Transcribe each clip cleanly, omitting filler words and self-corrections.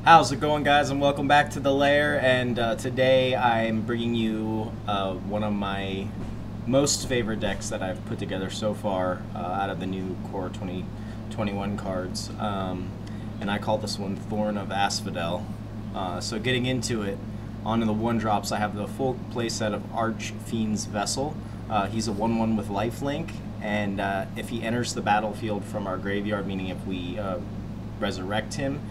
How's it going, guys, and welcome back to the LAIR. And today I'm bringing you one of my most favorite decks that I've put together so far out of the new Core 2021 cards, and I call this one Thorn of Asphodel. So getting into it, onto the 1-drops, I have the full playset of Archfiend's Vessel. He's a 1/1 with lifelink, and if he enters the battlefield from our graveyard, meaning if we resurrect him,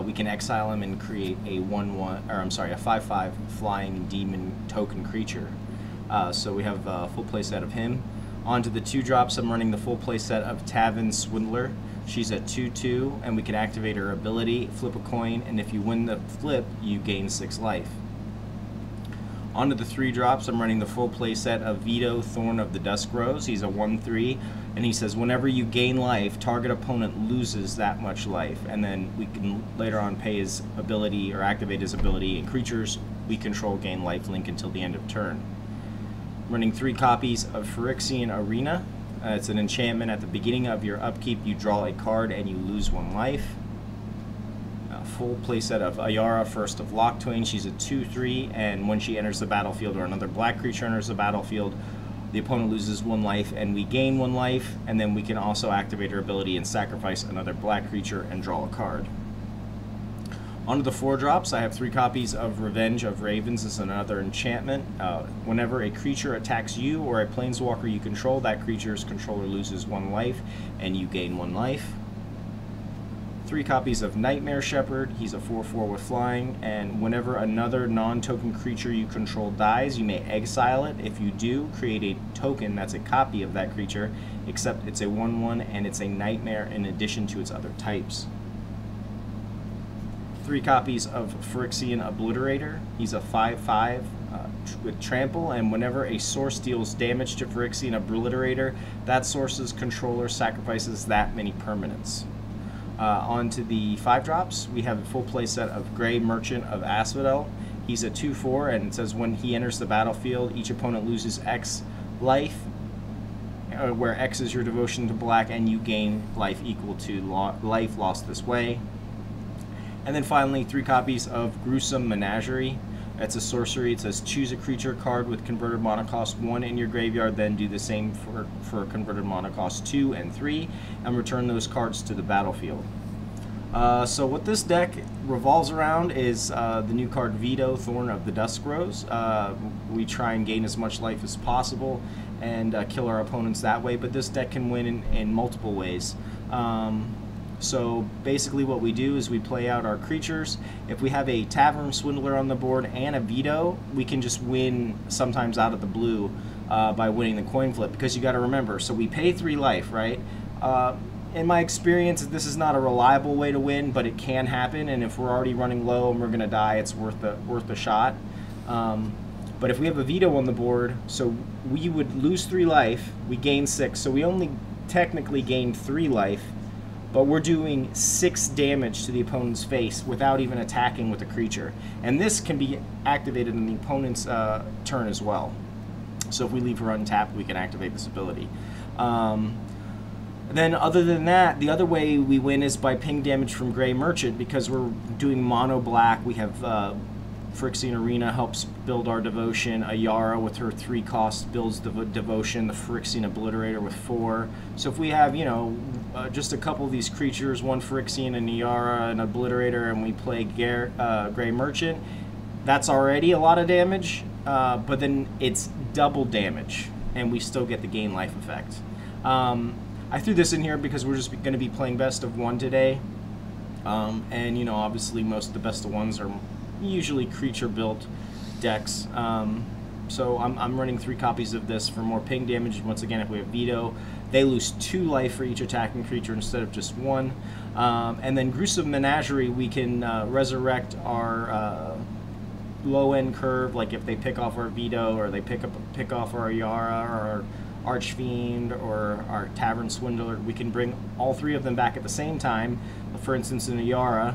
we can exile him and create a 5/5 flying demon token creature. So we have a full playset of him. Onto the 2-drops, I'm running the full playset of Tavern Swindler. She's a 2/2, and we can activate her ability, flip a coin, and if you win the flip, you gain 6 life. Onto the 3-drops, I'm running the full playset of Vito, Thorn of the Dusk. He's a 1/3, and he says whenever you gain life, target opponent loses that much life. And then we can later on pay his ability or activate his ability, and creatures we control gain lifelink until the end of turn. I'm running 3 copies of Phyrexian Arena. It's an enchantment. At the beginning of your upkeep, you draw a card and you lose 1 life. Full playset of Ayara, First of Locthwain. She's a 2/3, and when she enters the battlefield or another black creature enters the battlefield, the opponent loses 1 life and we gain 1 life, and then we can also activate her ability and sacrifice another black creature and draw a card. Onto the 4-drops, I have 3 copies of Revenge of Ravens. This is another enchantment. Whenever a creature attacks you or a planeswalker you control, that creature's controller loses 1 life and you gain 1 life. 3 copies of Nightmare Shepherd. He's a 4/4 with flying, and whenever another non-token creature you control dies, you may exile it. If you do, create a token that's a copy of that creature, except it's a 1/1 and it's a nightmare in addition to its other types. 3 copies of Phyrexian Obliterator. He's a 5/5 with trample, and whenever a source deals damage to Phyrexian Obliterator, that source's controller sacrifices that many permanents. Onto the 5-drops, we have a full playset of Grey Merchant of Asphodel. He's a 2/4, and it says when he enters the battlefield, each opponent loses X life, where X is your devotion to black, and you gain life equal to life lost this way. And then finally, 3 copies of Gruesome Menagerie. It's a sorcery. It says choose a creature card with converted mana cost 1 in your graveyard, then do the same for converted mana cost 2 and 3, and return those cards to the battlefield. So what this deck revolves around is the new card Vito, Thorn of the Dusk. We try and gain as much life as possible and kill our opponents that way, but this deck can win in multiple ways. So basically what we do is we play out our creatures. If we have a Tavern Swindler on the board and a Vito, we can just win sometimes out of the blue by winning the coin flip, because you got to remember, so we pay 3 life, right? In my experience, this is not a reliable way to win, but it can happen, and if we're already running low and we're going to die, it's worth the shot. But if we have a Vito on the board, so we would lose 3 life, we gain 6, so we only technically gain 3 life, but we're doing 6 damage to the opponent's face without even attacking with a creature. And this can be activated in the opponent's turn as well. So if we leave her untapped, we can activate this ability. Then other than that, the other way we win is by ping damage from Grey Merchant, because we're doing mono black. We have Phyrexian Arena helps build our devotion. Ayara with her 3 cost builds the devotion. The Phyrexian Obliterator with 4. So if we have, you know, just a couple of these creatures, 1 Phyrexian, an Ayara, an Obliterator, and we play Grey Merchant, that's already a lot of damage, but then it's double damage, and we still get the gain life effect. I threw this in here because we're just going to be playing best of 1 today, and, you know, obviously most of the best of 1s are usually creature built decks, so I'm running 3 copies of this for more ping damage. Once again, if we have Vito, they lose 2 life for each attacking creature instead of just 1. And then Gruesome Menagerie, we can resurrect our low end curve, like if they pick off our Vito, or they pick off our Ayara, or our Archfiend, or our Tavern Swindler. We can bring all 3 of them back at the same time. For instance, in Ayara,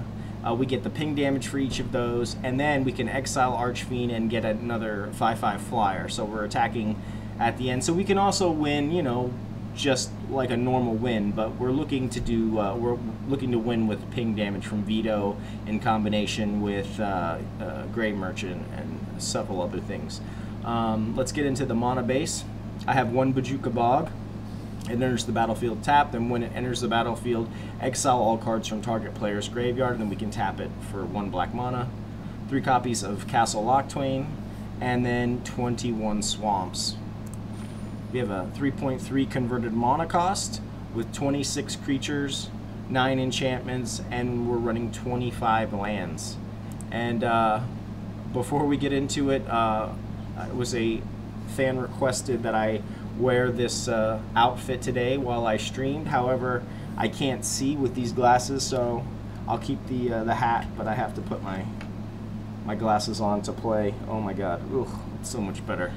we get the ping damage for each of those, and then we can exile Archfiend and get another 5/5 flyer. So we're attacking at the end. So we can also win, you know, just like a normal win, but we're looking to do win with ping damage from Vito in combination with Grey Merchant and several other things. Let's get into the mana base. I have 1 Bojuka Bog. It enters the battlefield tapped, and when it enters the battlefield, exile all cards from target player's graveyard, and then we can tap it for 1 black mana. 3 copies of Castle Locthwain, and then 21 Swamps. We have a 3.3 converted mana cost with 26 creatures, 9 enchantments, and we're running 25 lands. And before we get into it, it was a fan requested that I wear this outfit today while I streamed. However, I can't see with these glasses, so I'll keep the hat, but I have to put my glasses on to play. Oh my god, ugh, it's so much better.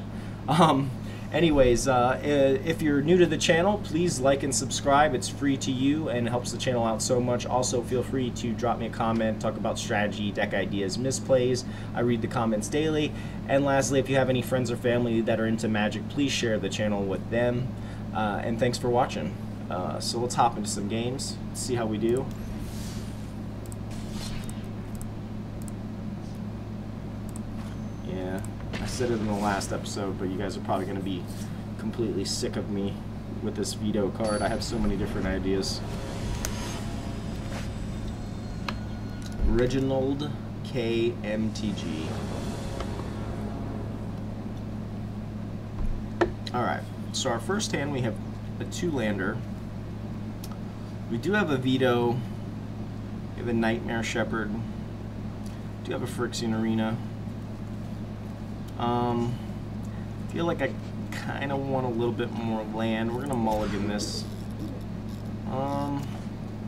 Anyways, if you're new to the channel, please like and subscribe. It's free to you and helps the channel out so much. Also, feel free to drop me a comment, talk about strategy, deck ideas, misplays. I read the comments daily. And lastly, if you have any friends or family that are into Magic, please share the channel with them. And thanks for watching. So let's hop into some games, see how we do. Yeah. I said it in the last episode, but you guys are probably going to be completely sick of me with this Vito card. I have so many different ideas. Reginald KMTG. Alright, so our first hand we have a 2-lander. We do have a Vito. We have a Nightmare Shepherd. We do have a Phyrexian Arena. I feel like I kind of want a little bit more land. We're going to mulligan this.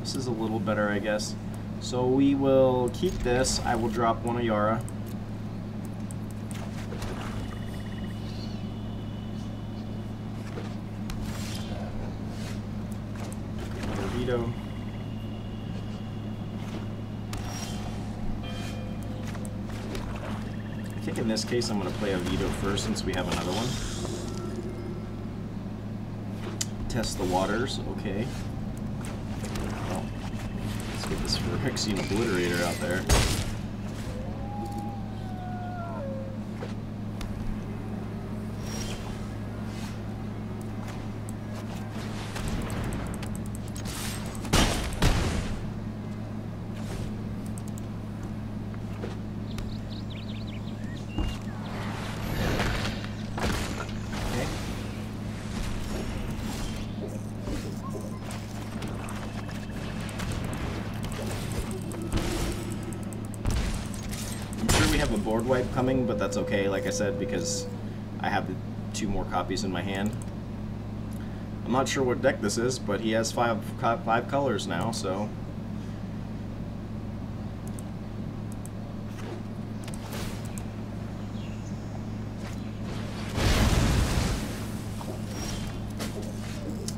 This is a little better, I guess. So we will keep this. I will drop 1 Ayara. Another Vito. I think in this case I'm going to play a Vito first since we have another one. Test the waters, okay. Well, let's get this Phyrexian Obliterator out there. We have a board wipe coming, but that's okay, like I said, because I have the 2 more copies in my hand. I'm not sure what deck this is, but he has 5 colors now, so...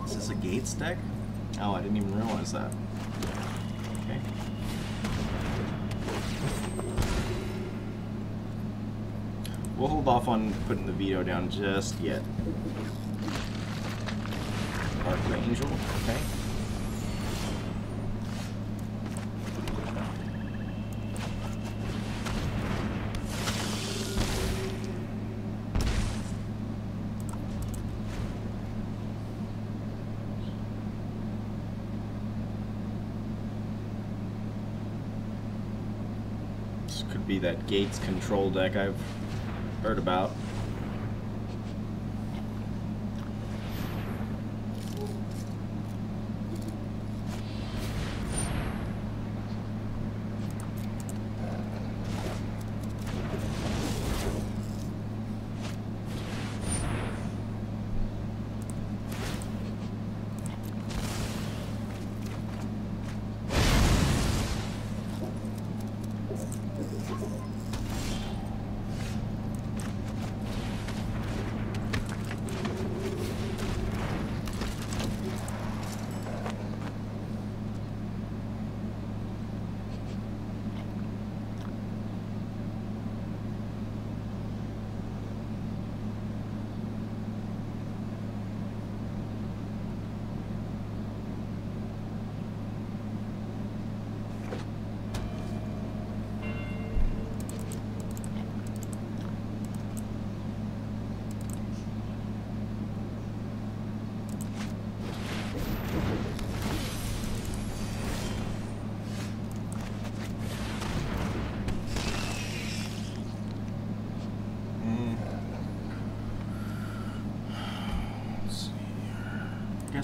Is this a Gates deck? Oh, I didn't even realize that. Okay. We'll hold off on putting the Vito down just yet. Archangel, okay. This could be that Gates control deck I've heard about.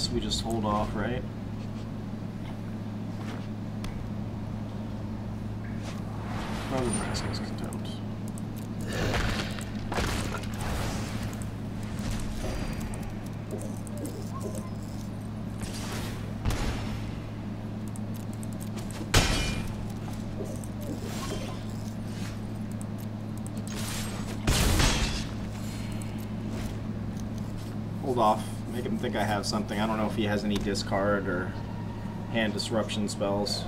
guess we just hold off, right? Probably Rascal's Contempt. Hold off. Make him think I have something. I don't know if he has any discard or hand disruption spells.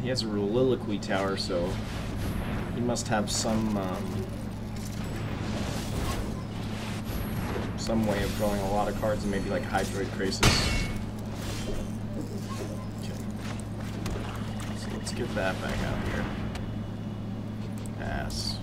He has a Reliquary Tower, so he must have some way of drawing a lot of cards, and maybe like Hydroid Krasis. Okay. So let's get that back out here. Pass.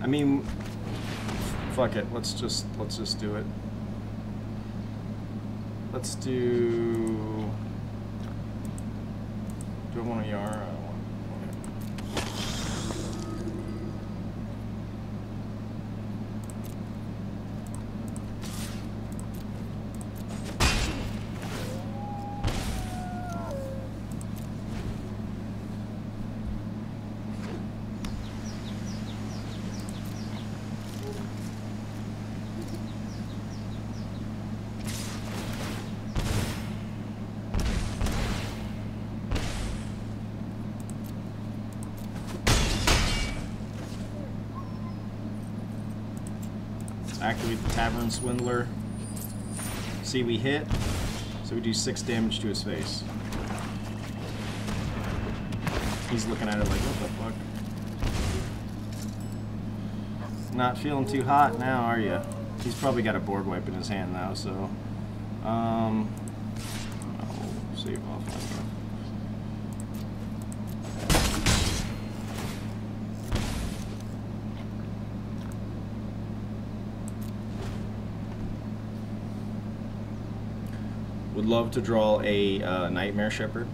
I mean, fuck it. Let's just do it. Let's do. Do I want Ayara? Activate the Tavern Swindler. See, we hit, so we do 6 damage to his face. He's looking at it like, what the fuck? Not feeling too hot now, are you? He's probably got a board wipe in his hand now, so I'll save off on you. Would love to draw a Nightmare Shepherd.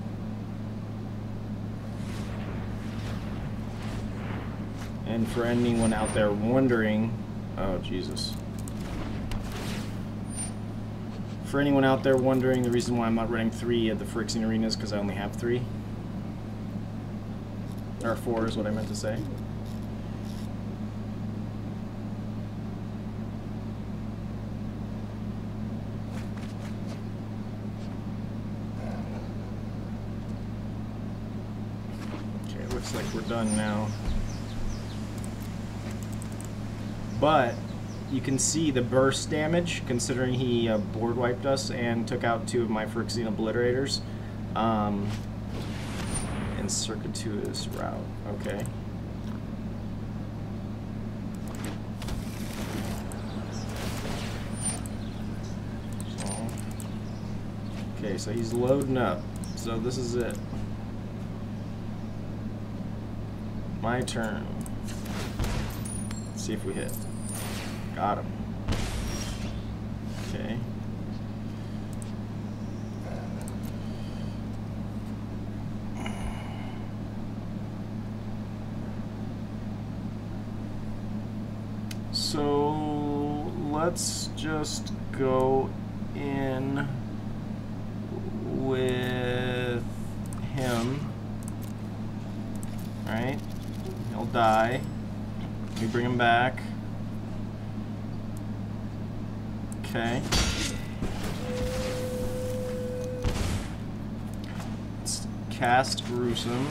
And for anyone out there wondering, oh Jesus. For anyone out there wondering, the reason why I'm not running 3 at the Phyrexian Arena is because I only have 3. Or 4 is what I meant to say. Looks like we're done now. But you can see the burst damage, considering he board wiped us and took out 2 of my Phyrexian Obliterators. And Circuitous Route. Okay. Okay, so he's loading up. So this is it. My turn. Let's see if we hit. Got him. Okay. So let's just go in with him. All right. He'll die. We bring him back. Okay. Let's cast Gruesome.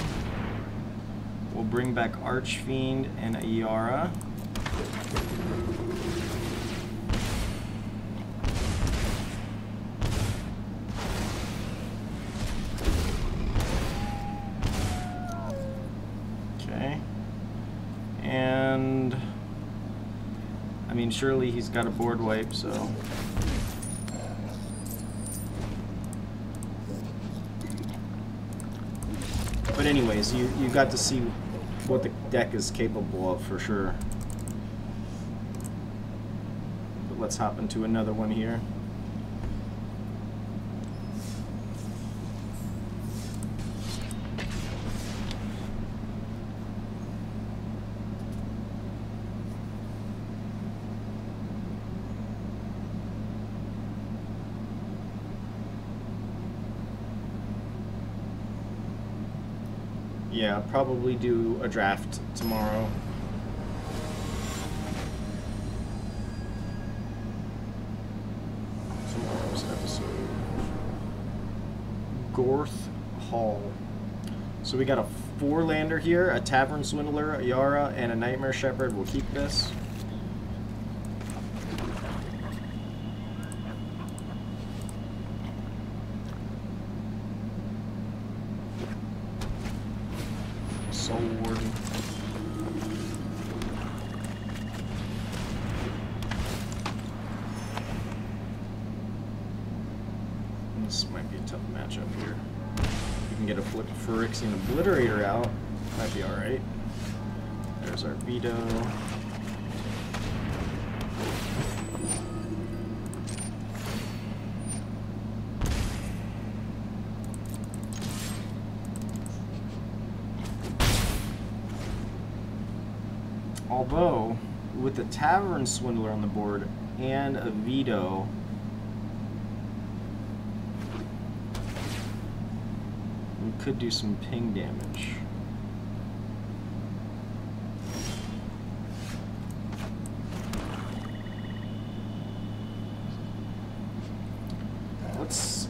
We'll bring back Archfiend and Ayara. mean, surely he's got a board wipe, so... But anyways, you got to see what the deck is capable of, for sure. But let's hop into another one here. Yeah, I'll probably do a draft tomorrow. Tomorrow's episode. Gorth Hall. So we got a 4-lander here, a Tavern Swindler, Ayara, and a Nightmare Shepherd. We'll keep this. This might be a tough matchup here. We can get a Phyrexian Obliterator out. Might be alright. There's our Vito. Although, with the Tavern Swindler on the board and a Vito, we could do some ping damage. Let's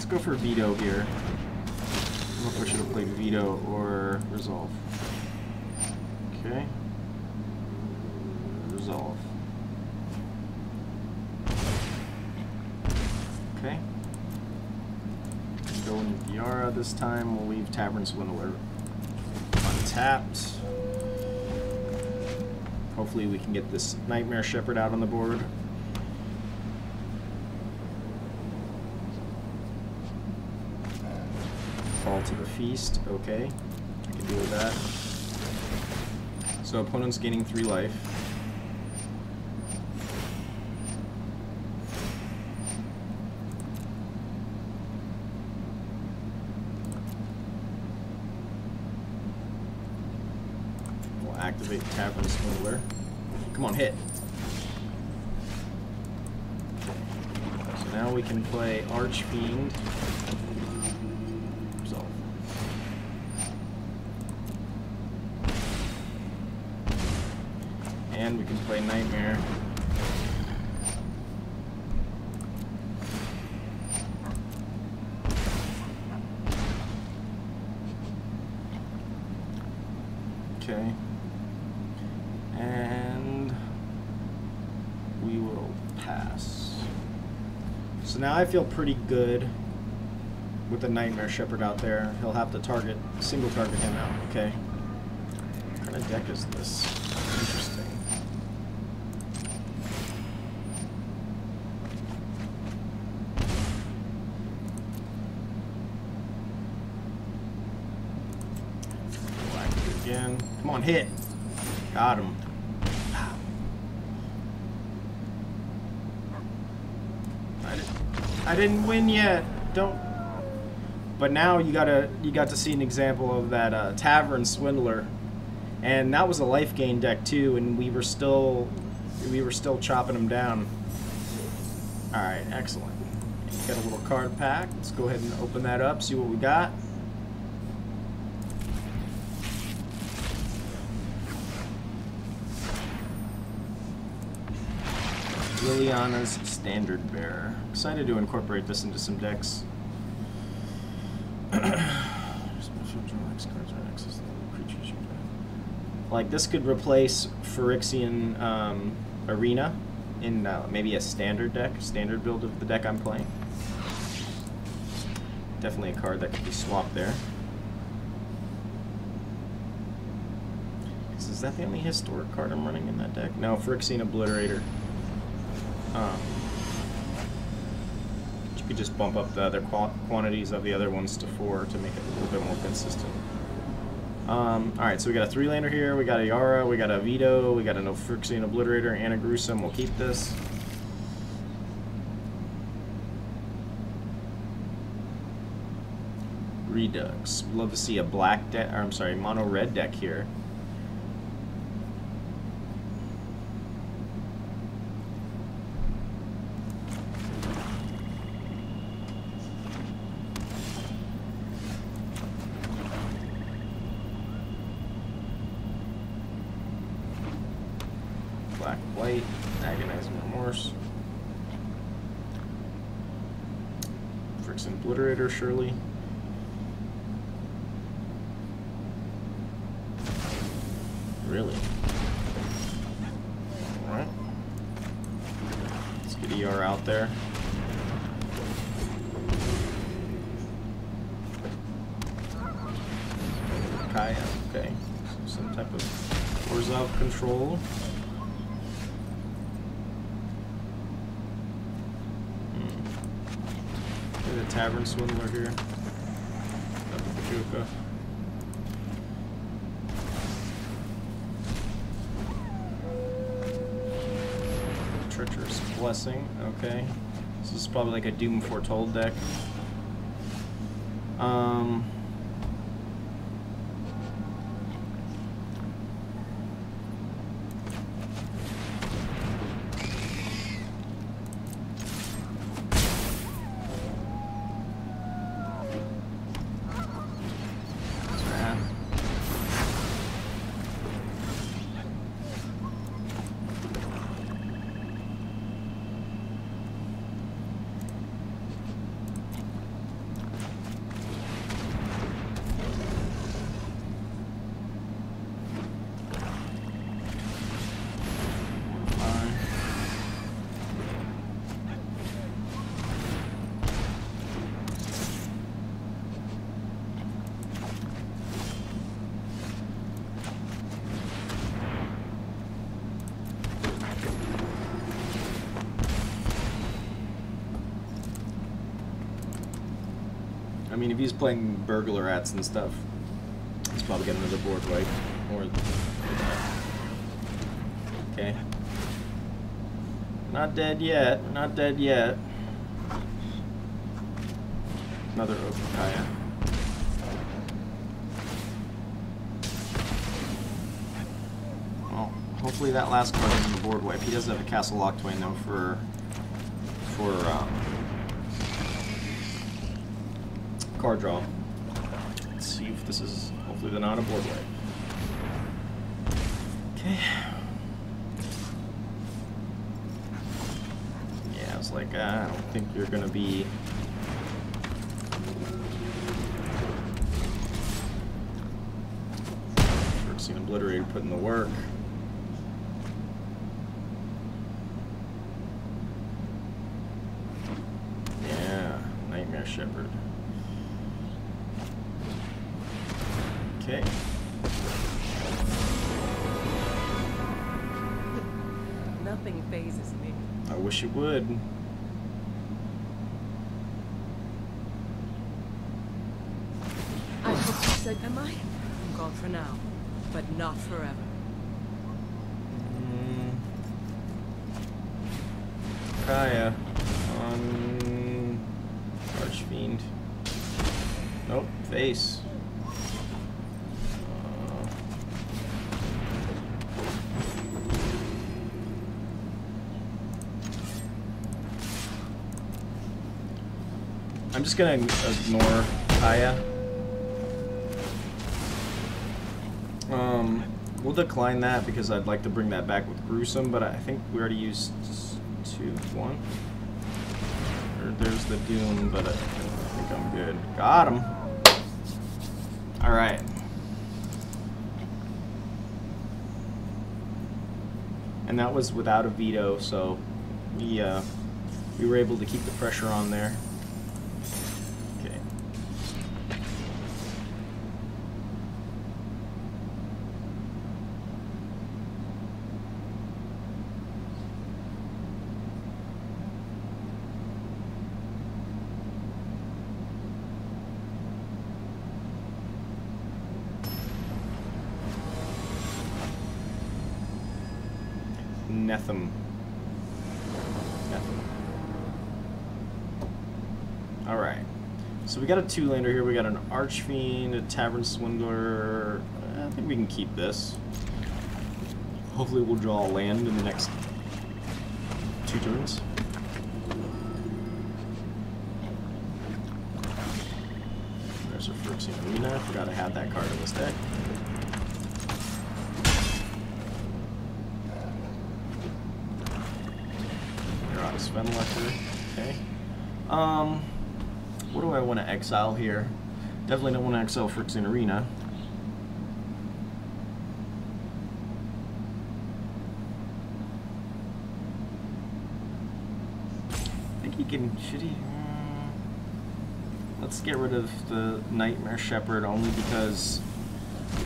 go for Vito here. I don't know if I should have played Vito or Resolve. Okay. Resolve. Okay. Go in with Ayara this time. We'll leave Tavern Swindler untapped. Hopefully we can get this Nightmare Shepherd out on the board. Fall to the feast. Okay. I can deal with that. So opponent's gaining 3 life. We'll activate Tavern Swindler. Come on, hit. So now we can play Archfiend. And we can play Nightmare. Okay. And we will pass. So now I feel pretty good with the Nightmare Shepherd out there. He'll have to single target him out. Okay. What kind of deck is this? Interesting. Again. Come on, hit. Got him. I didn't win yet. Don't. But now you got to see an example of that Tavern Swindler, and that was a life gain deck too, and we were still chopping them down. All right, excellent. Got a little card pack. Let's go ahead and open that up. See what we got. Liliana's Standard Bearer. Excited to incorporate this into some decks. Like this could replace Phyrexian Arena in maybe a standard deck, standard build of the deck I'm playing. Definitely a card that could be swapped there. This is Is that the only historic card I'm running in that deck? No, Phyrexian Obliterator. You could just bump up the other quantities of the other ones to 4 to make it a little bit more consistent. Alright, so we got a 3-lander here, we got Ayara, we got a Vito, we got a Phyrexian Obliterator, and a Gruesome. We'll keep this. Redux. Love to see a black deck, or I'm sorry, mono red deck here. Black, white, agonizing remorse. Phyrexian Obliterator, surely. Really? Alright. Let's get ER out there. Kaya, okay. So some type of Orzhov control. Get a Tavern Swindler here. Got the Bojuka. Treacherous Blessing, okay. This is probably like a Doom Foretold deck. I mean, if he's playing burglar rats and stuff, he's probably got another board wipe. Or okay. Not dead yet. Not dead yet. Another Okaya. Well, hopefully that last card isn't the board wipe. He does have a Castle Locthwain though for card draw. Let's see if this is hopefully the not a board wipe. Okay. Yeah, I was like, I don't think you're gonna be. Phyrexian Obliterator putting the work. Yeah, Nightmare Shepherd. Okay. Nothing phases me. I wish it would. I hope you said, am I? I'm gone for now, but not forever. Kaya on Archfiend. Nope, face. I'm just gonna ignore Kaya. We'll decline that because I'd like to bring that back with Gruesome, but I think we already used 1. There's the Doom, but I think I'm good. Got him. All right. And that was without a Vito, so we were able to keep the pressure on there. Netham. Alright. So we got a 2-lander here. We got an Archfiend, a Tavern Swindler. I think we can keep this. Hopefully we'll draw a land in the next 2 turns. There's a Phyrexian Arena. I forgot I had that card in this deck. Asphodel. Okay. What do I want to exile here? Definitely don't want to exile Phyrexian Arena. I think he can. Should he? Let's get rid of the Nightmare Shepherd only because.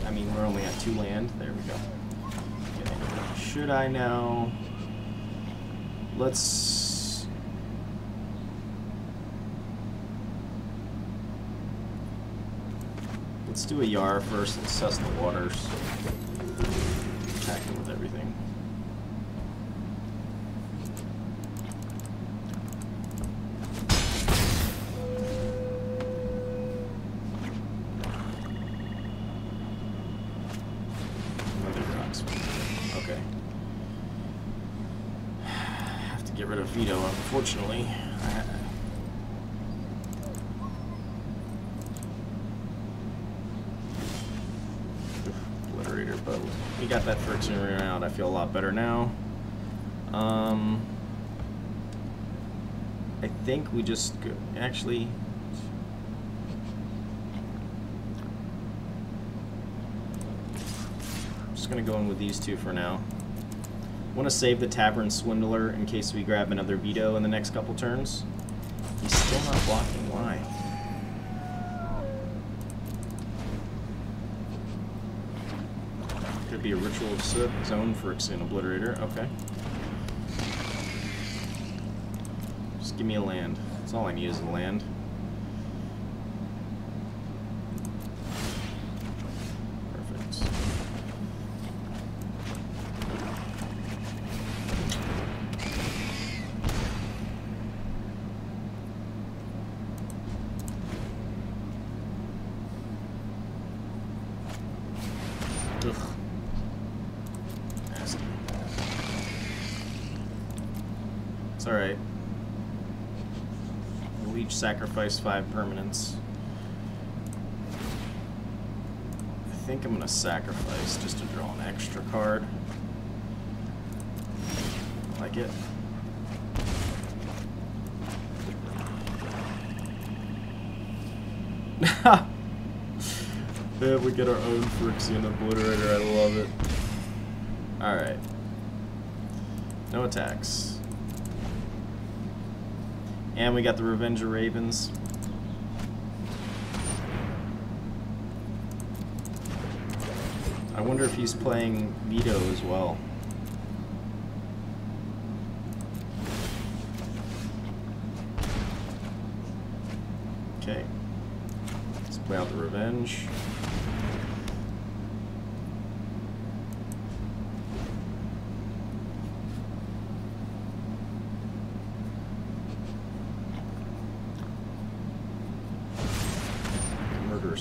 I mean, we're only at 2 land. There we go. Okay. Should I now? Let's do a Ayara first and suss the waters. Attack him with everything. Another rocks. Okay. Have to get rid of Vito, unfortunately. But we got that Phyrexian Arena out. I feel a lot better now. I think we just go, actually. I'm just gonna go in with these 2 for now. I want to save the Tavern Swindler in case we grab another Vito in the next couple turns. He's still not blocking. Why? Could be a Ritual of Soot, Zone Phyrexian Obliterator. Okay. Just give me a land. That's all I need is a land. Perfect. Ugh. It's alright. We'll each sacrifice 5 permanents. I think I'm gonna sacrifice just to draw an extra card. I like it. Yeah, we get our own Phyrexian Obliterator. I love it. Alright. No attacks. And we got the Revenge of Ravens. I wonder if he's playing Vito as well. Okay. Let's play out the Revenge.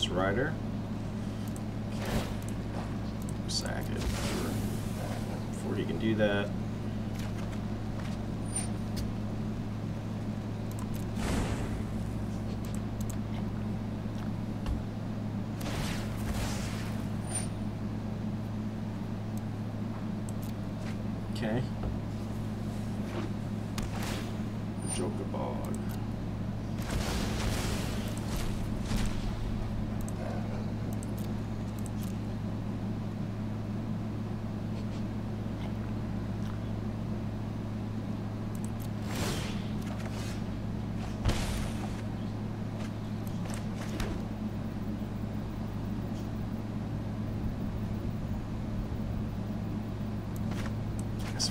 Rider. Okay. Sack it before he can do that. Okay. Bojuka Bog.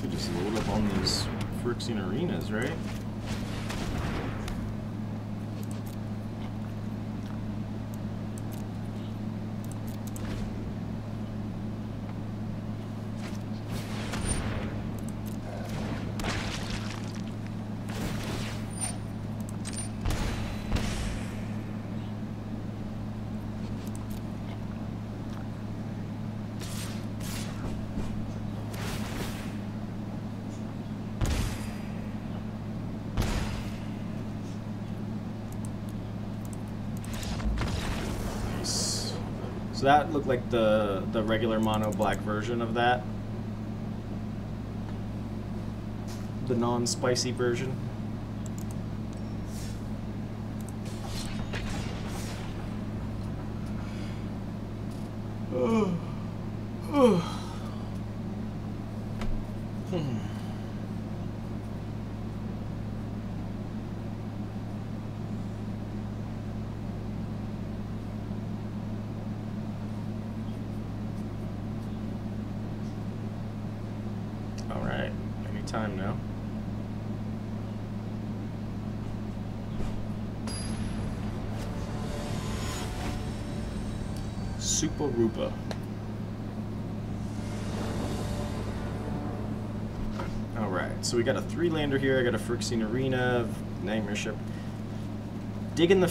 We just load up on these Phyrexian Arenas, right? So that looked like the regular mono black version of that. The non-spicy version. All right, anytime now. Super Rupa. Alright, so we got a 3-lander here. I got a Phyrexian Arena, Nightmare Ship. Digging the...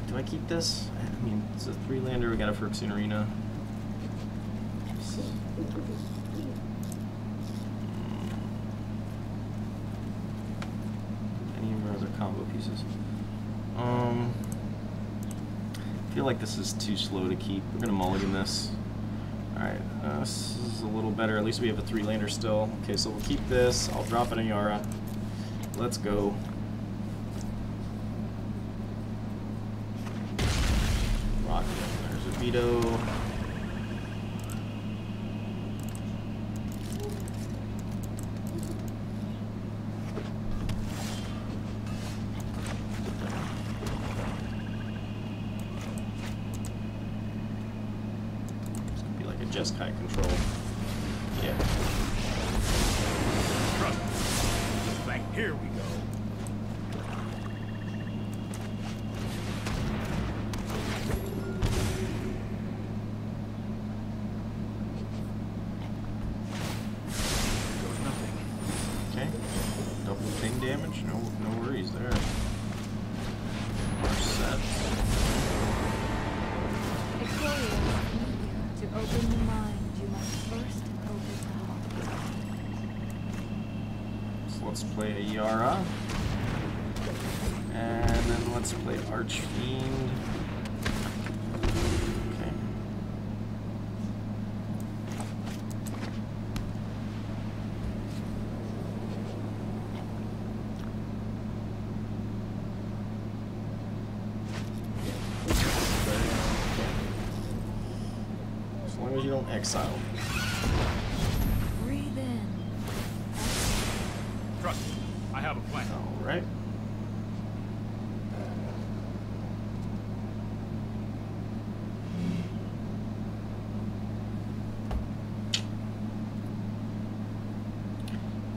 do I keep this? I mean, it's a 3-lander. We got a Phyrexian Arena. Any of our other combo pieces? I feel like this is too slow to keep. We're gonna mulligan this. Alright, this is a little better. At least we have a 3-lander still. Okay, so we'll keep this. I'll drop an Ayara. Let's go. Rock. There's a Vito. Just high control. Yeah. Right, here we go. Goes nothing. Okay. Double ping damage. No worries there. We're set. To open the mind, you must first open the heart. So let's play Ayara. And then let's play Archfiend. Okay. As long as you don't exile me. Breathe in. Trust me, I have a plan. Alright.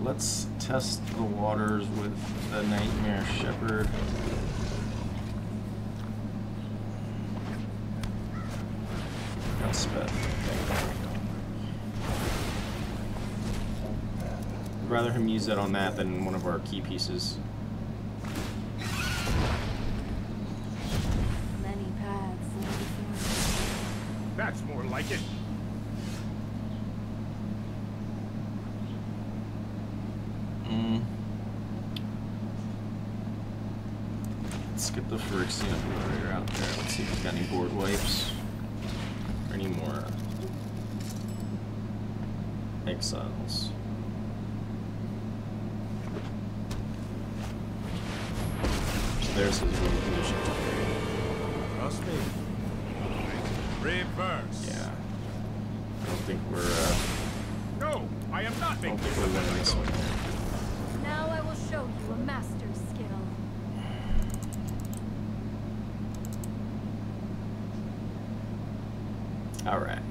Let's test the waters with the Nightmare Shepherd. Elspeth. I'd rather him use it on that than one of our key pieces. Many paths lead to Thorn. That's more like it. Let's get the Phyrexian Obliterator out there. Let's see if we've got any board wipes. Or any more exiles. So there's his win condition. Trust me. Reverse. Yeah. I don't think we're No, I am not I don't making think we're winning this one. Now I will show you a master's skill. Alright.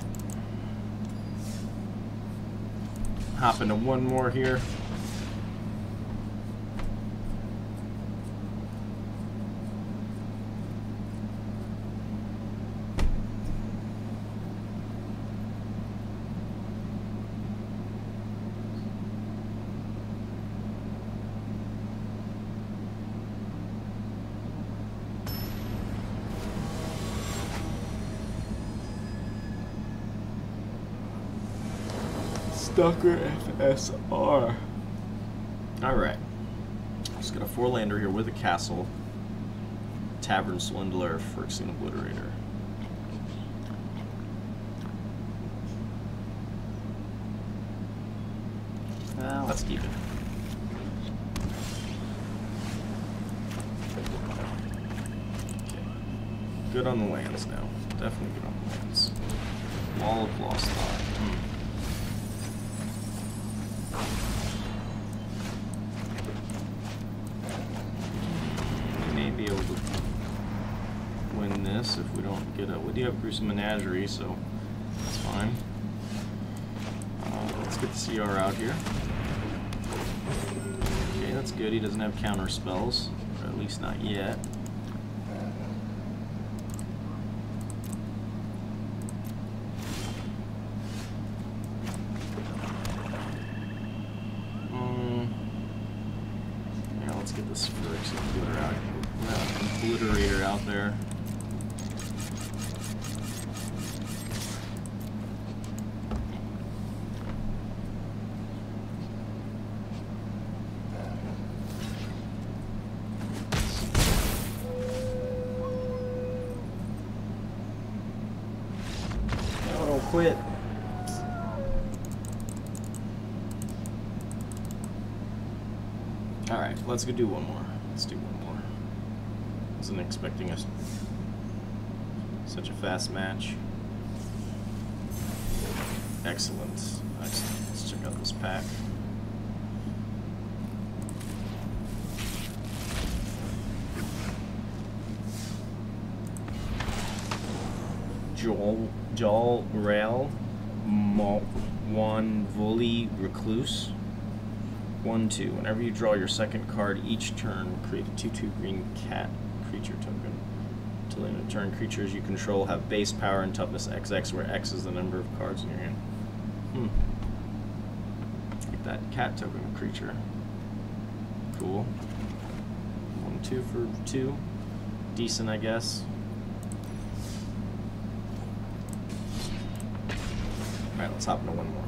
Hop into one more here. Stalker FSR. Alright. Let's get a 4-lander here with a castle. Tavern Swindler, Phyrexian Obliterator. let's keep it. Okay. Good on the lands now. Definitely good on the lands. Wall of Lost Thought. We may be able to win this if we don't get a... We do have Gruesome Menagerie, so that's fine. Let's get the CR out here. Okay, that's good. He doesn't have counter spells, or at least not yet. Yeah, let's get this Phyrexian Obliterator out there. Quit. Alright, let's go do one more. Let's do one more. Wasn't expecting us such a fast match. Excellent. Excellent. Let's check out this pack. Jol Rail, Wan Voli Recluse. 1/2. Whenever you draw your second card each turn, create a 2/2 green cat creature token. Until the end of the turn, creatures you control have base power and toughness XX, where X is the number of cards in your hand. Get that cat token creature. Cool. 1/2 for 2. Decent, I guess. Alright, let's hop into one more.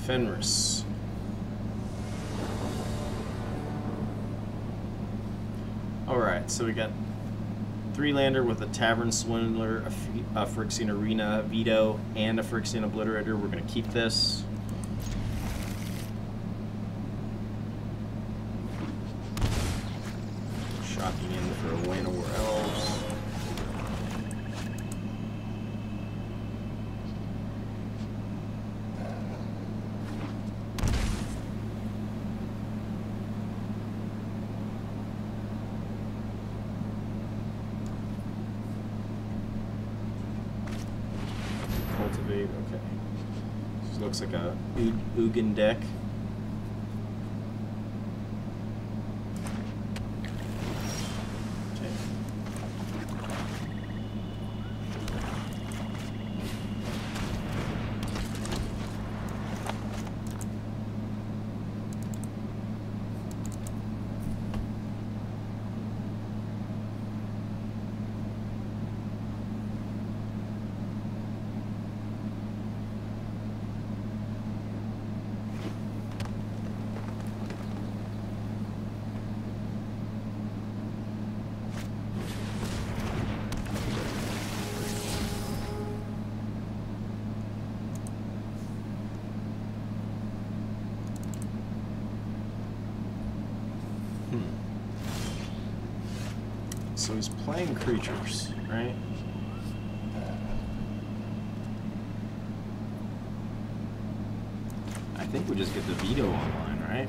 Fenris. Alright, so we got 3-lander with a Tavern Swindler, a Phyrexian Arena, Vito, and a Phyrexian Obliterator. We're going to keep this. Shocking in for a Llanowar Elves. Cultivate, okay. This looks like a Ugin deck. Okay. So he's playing creatures, right? I think we just get the Vito online, right?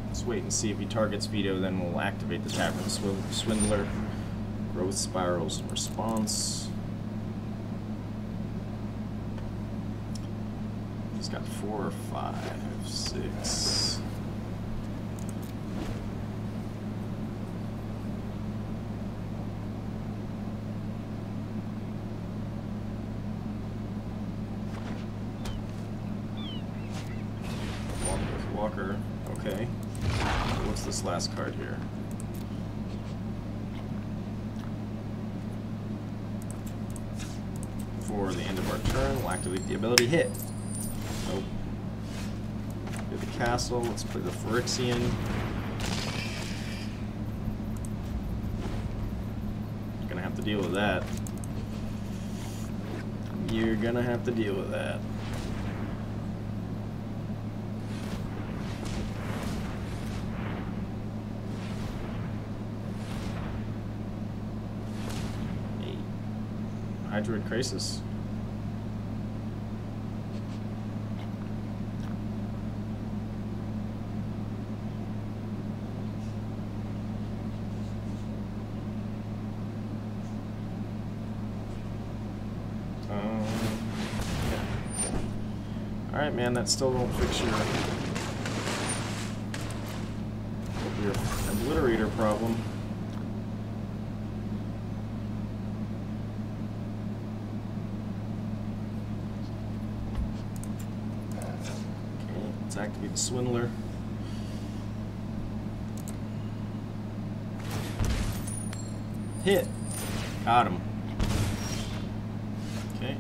Let's wait and see if he targets Vito, then we'll activate the Tavern Swindler. Growth spirals in response. He's got 4, 5, 6. Walker, okay. What's this last card here. For the end of our turn, we'll activate the ability hit. Nope. Play the castle. Let's play the Phyrexian. You're gonna have to deal with that. You're gonna have to deal with that. Hydroid Crisis. Yeah. Alright, man, that still won't fix your Obliterator problem. Let's activate the Swindler. Hit. Got him. Okay.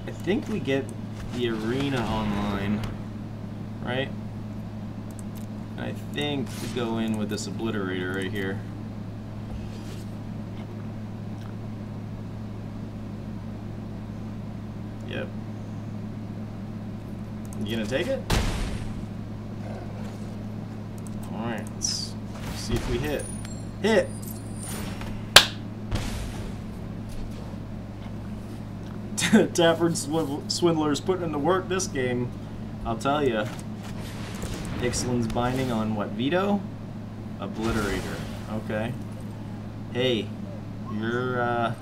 I think we get the arena online, right? I think we go in with this Obliterator right here. Yep. You gonna take it? Alright, let's see if we hit. Hit! Tavern Swindler's putting in the work this game, I'll tell ya. Ixalan's binding on what? Vito? Obliterator. Okay. Hey, you're,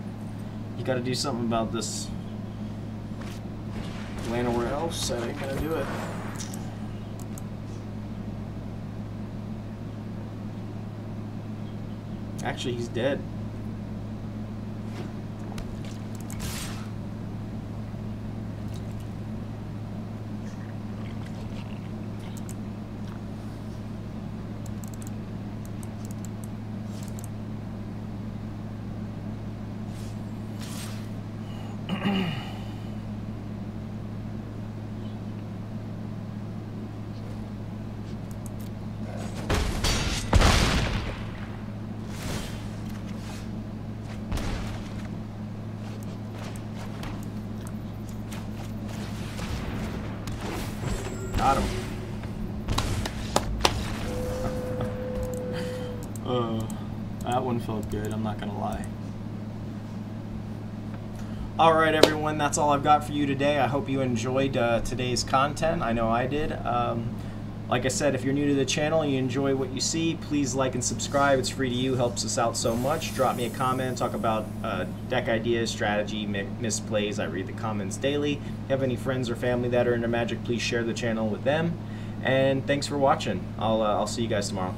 you gotta do something about this. Llanowar Elf said I ain't gonna do it. Actually, he's dead. Got him. That one felt good, I'm not gonna lie. Alright everyone, that's all I've got for you today. I hope you enjoyed today's content. I know I did. Like I said, if you're new to the channel and you enjoy what you see, please like and subscribe. It's free to you, helps us out so much. Drop me a comment, talk about deck ideas, strategy, misplays. I read the comments daily. If you have any friends or family that are into Magic, please share the channel with them. And thanks for watching. I'll see you guys tomorrow.